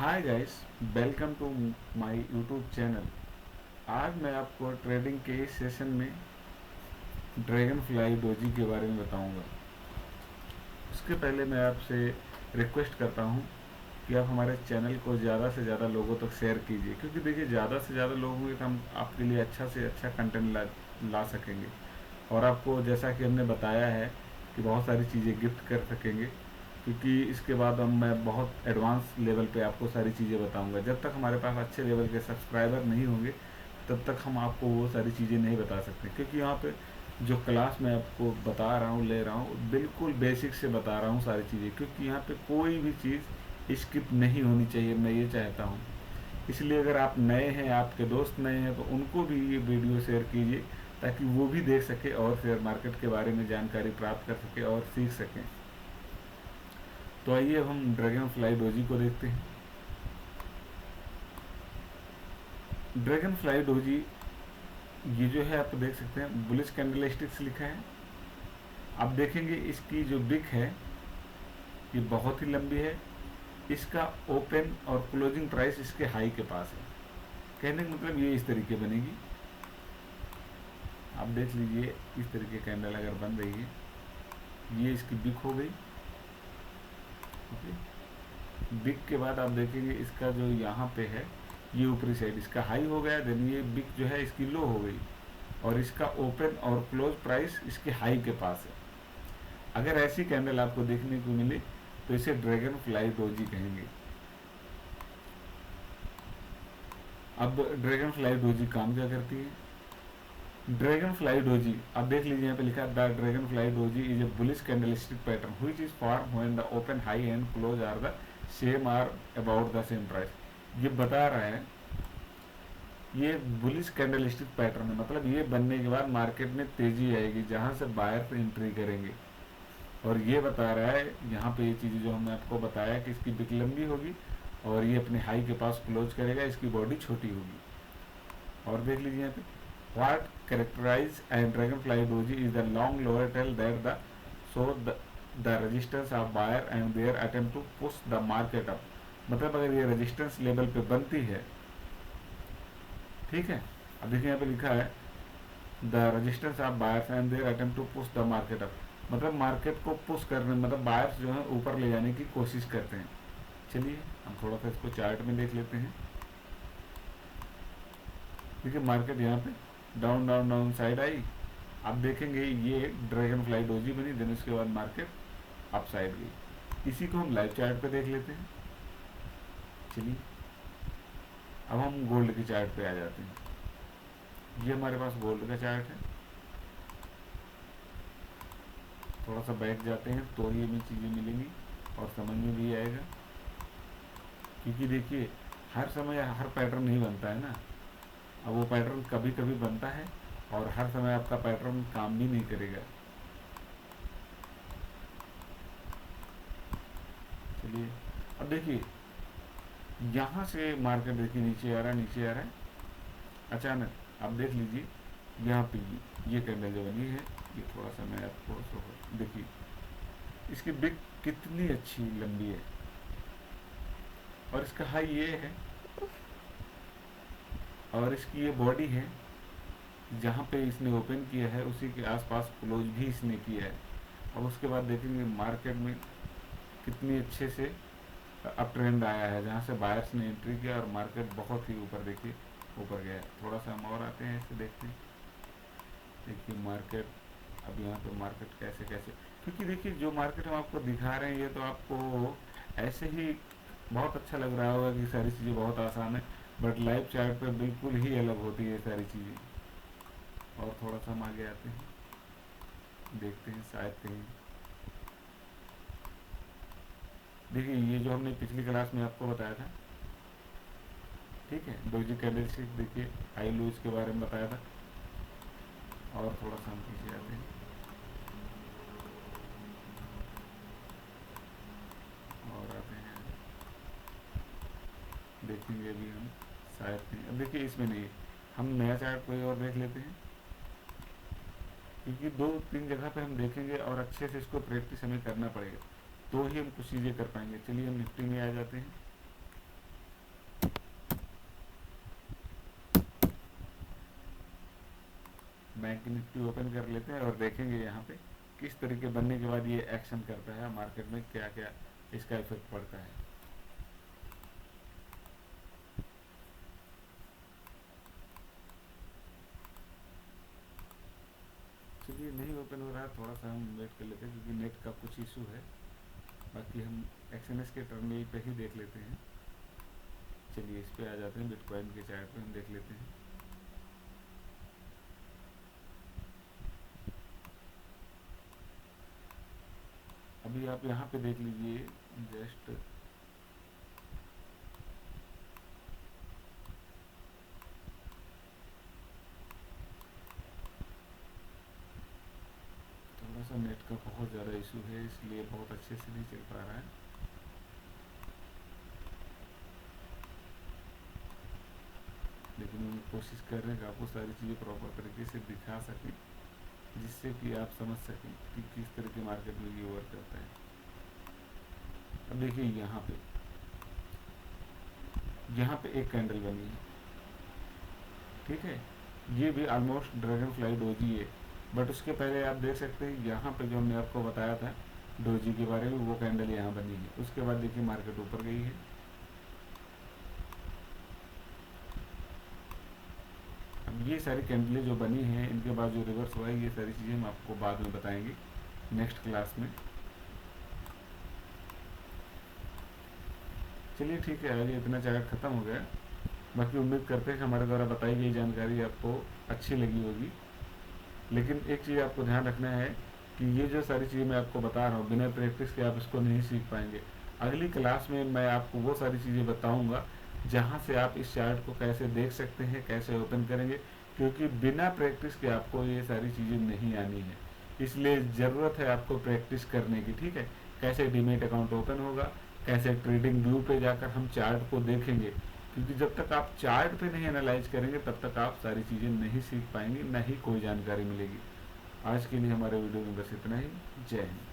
Hi guys, welcome to my YouTube channel. आज मैं आपको ट्रेडिंग के इस सेशन में ड्रैगन फ्लाई डोजी के बारे में बताऊंगा। उसके पहले मैं आपसे रिक्वेस्ट करता हूं कि आप हमारे चैनल को ज़्यादा से ज़्यादा लोगों तक शेयर कीजिए, क्योंकि देखिए ज़्यादा से ज़्यादा लोग होंगे तो हम आपके लिए अच्छा से अच्छा कंटेंट ला सकेंगे। और आपको जैसा कि हमने बताया है कि बहुत सारी चीज़ें गिफ्ट कर सकेंगे, क्योंकि इसके बाद हम मैं बहुत एडवांस लेवल पे आपको सारी चीज़ें बताऊंगा। जब तक हमारे पास अच्छे लेवल के सब्सक्राइबर नहीं होंगे तब तक हम आपको वो सारी चीज़ें नहीं बता सकते, क्योंकि यहाँ पे जो क्लास मैं आपको बता रहा हूँ, ले रहा हूँ, बिल्कुल बेसिक से बता रहा हूँ सारी चीज़ें, क्योंकि यहाँ पे कोई भी चीज़ स्किप नहीं होनी चाहिए, मैं ये चाहता हूँ। इसलिए अगर आप नए हैं, आपके दोस्त नए हैं, तो उनको भी ये वीडियो शेयर कीजिए ताकि वो भी देख सके और शेयर मार्केट के बारे में जानकारी प्राप्त कर सके और सीख सकें। तो आइए अब हम ड्रैगन फ्लाई डोजी को देखते हैं। ड्रैगन फ्लाई डोजी, ये जो है आप देख सकते हैं बुलिश कैंडल स्टिक्स लिखा है। आप देखेंगे इसकी जो बिक है ये बहुत ही लंबी है। इसका ओपन और क्लोजिंग प्राइस इसके हाई के पास है। कहने का मतलब ये इस तरीके बनेगी। आप देख लीजिए इस तरीके कैंडल अगर बन रही है, ये इसकी बिक हो गई। ओके, बिग के बाद आप देखेंगे इसका जो यहाँ पे है ये ऊपरी साइड इसका हाई हो गया, देन ये बिग जो है इसकी लो हो गई और इसका ओपन और क्लोज प्राइस इसके हाई के पास है। अगर ऐसी कैंडल आपको देखने को मिले तो इसे ड्रैगन फ्लाई डोजी कहेंगे। अब ड्रैगन फ्लाई डोजी काम क्या करती है? ड्रैगन फ्लाई डोजी, आप देख लीजिए यहाँ पे लिखा है the dragonfly doji is a bullish candlestick pattern which is form when the open high and close are the same or about the same price. ये बता रहा है ये बुलिश कैंडलस्टिक पैटर्न है, मतलब ये बनने के बाद मार्केट में तेजी आएगी जहां से बायर एंट्री करेंगे। और ये बता रहा है यहाँ पे ये चीज़ जो हमने आपको बताया कि इसकी बिक लंबी होगी और ये अपने हाई के पास क्लोज करेगा, इसकी बॉडी छोटी होगी। और देख लीजिए यहाँ पे what characterize and dragonfly doji is the long lower tail that the so the resistance of buyer and their attempt to push the market up. मतलब अगर ये रेजिस्टेंस लेवल पे बनती है, ठीक है, अब देखिए यहाँ पे लिखा है the resistance of buyers and their attempt to push the market up. मतलब मार्केट को पुश करने, मतलब बायर्स जो है ऊपर ले जाने की कोशिश करते हैं। चलिए हम थोड़ा सा इसको चार्ट में देख लेते हैं। देखिए मार्केट यहाँ पे down down down side I. आप देखेंगे ये ड्रैगन फ्लाई डोजी बनी, देन उसके बाद मार्केट अप साइड गई। इसी को हम लाइव चार्ट पे देख लेते हैं। चलिए अब हम गोल्ड के चार्ट पे आ जाते हैं। ये हमारे पास गोल्ड का चार्ट है। थोड़ा सा बैठ जाते हैं तो ही हमें चीज़ें मिलेंगी और समझ में भी आएगा, क्योंकि देखिए हर समय हर पैटर्न नहीं बनता है ना। अब वो पैटर्न कभी कभी बनता है और हर समय आपका पैटर्न काम भी नहीं करेगा। चलिए अब देखिए यहाँ से मार्केट देखिए नीचे आ रहा है, नीचे आ रहा है अचानक। आप देख लीजिए यहाँ पे ये कैंडल जो बनी है, ये थोड़ा सा मैं आपको देखिए इसकी बिग कितनी अच्छी लंबी है और इसका हाई ये है और इसकी ये बॉडी है जहाँ पे इसने ओपन किया है उसी के आसपास क्लोज भी इसने किया है। अब उसके बाद देखेंगे मार्केट में कितनी अच्छे से अप ट्रेंड आया है, जहाँ से बायर्स ने एंट्री किया और मार्केट बहुत ही ऊपर देखिए ऊपर गया है। थोड़ा सा हम और आते हैं, ऐसे देखते हैं। देखिए मार्केट, अब यहाँ पे मार्केट कैसे कैसे, क्योंकि देखिए जो मार्केट हम आपको दिखा रहे हैं ये तो आपको ऐसे ही बहुत अच्छा लग रहा होगा कि सारी चीज़ें बहुत आसान है, बट लाइव चार्ट पे बिल्कुल ही अलग होती है सारी चीज़ें। और थोड़ा सा हम आगे आते हैं, देखते हैं शायद कहीं। देखिए ये जो हमने पिछली क्लास में आपको बताया था, ठीक है, डोजी कैंडलस्टिक, देखिए हाई लूज के बारे में बताया था। और थोड़ा सा हम पीछे आते हैं और आते हैं, देखेंगे अभी हम शायद नहीं। अब देखिए इसमें नहीं, हम नया चार्ट कोई और देख लेते हैं, क्योंकि दो तीन जगह पे हम देखेंगे और अच्छे से इसको प्रैक्टिस हमें करना पड़ेगा तो ही हम कुछ चीज़ें कर पाएंगे। चलिए हम निफ्टी में आ जाते हैं। बैंक निफ्टी ओपन कर लेते हैं और देखेंगे यहाँ पे किस तरीके बनने के बाद ये एक्शन करता है, मार्केट में क्या क्या इसका इफेक्ट पड़ता है। चलिए नहीं ओपन हो रहा है, थोड़ा सा हम वेट कर लेते हैं क्योंकि नेट का कुछ इशू है। बाकी हम एक्सएनएस के टर्म पे ही देख लेते हैं। चलिए इस पे आ जाते हैं, बिटकॉइन के चार्ट पे हम देख लेते हैं। अभी आप यहाँ पे देख लीजिए, जस्ट थोड़ा सा नेट का बहुत ज़्यादा इशू है, इसलिए बहुत अच्छे से नहीं चल पा रहा है। लेकिन हम कोशिश कर रहे हैं कि आपको सारी चीज़ें प्रॉपर तरीके से दिखा सकें, जिससे कि आप समझ सकें कि किस तरह के मार्केट में ये वर्क करता है। अब देखिए यहाँ पे एक कैंडल बनी है, ठीक है, ये भी ऑलमोस्ट ड्रैगन फ्लाई डोजी है। बट उसके पहले आप देख सकते हैं यहाँ पे जो हमने आपको बताया था डोजी के बारे में, वो कैंडल यहाँ बनी है। उसके बाद देखिए मार्केट ऊपर गई है। अब ये सारी कैंडलें जो बनी हैं, इनके बाद जो रिवर्स हुआ है, ये सारी चीज़ें हम आपको बाद में बताएंगे नेक्स्ट क्लास में। चलिए ठीक है, आज इतना चार्ट ख़त्म हो गया। बाकी उम्मीद करते हैं कि हमारे द्वारा बताई गई जानकारी आपको अच्छी लगी होगी। लेकिन एक चीज़ आपको ध्यान रखना है कि ये जो सारी चीज़ें मैं आपको बता रहा हूँ, बिना प्रैक्टिस के आप इसको नहीं सीख पाएंगे। अगली क्लास में मैं आपको वो सारी चीज़ें बताऊँगा जहाँ से आप इस चार्ट को कैसे देख सकते हैं, कैसे ओपन करेंगे, क्योंकि बिना प्रैक्टिस के आपको ये सारी चीज़ें नहीं आनी है। इसलिए ज़रूरत है आपको प्रैक्टिस करने की, ठीक है। कैसे डीमेट अकाउंट ओपन होगा, कैसे ट्रेडिंग व्यू पे जाकर हम चार्ट को देखेंगे, क्योंकि जब तक आप चार्ट पे नहीं एनालाइज करेंगे तब तक आप सारी चीज़ें नहीं सीख पाएंगे, ना ही कोई जानकारी मिलेगी। आज के लिए हमारे वीडियो में बस इतना ही। जय हिंद।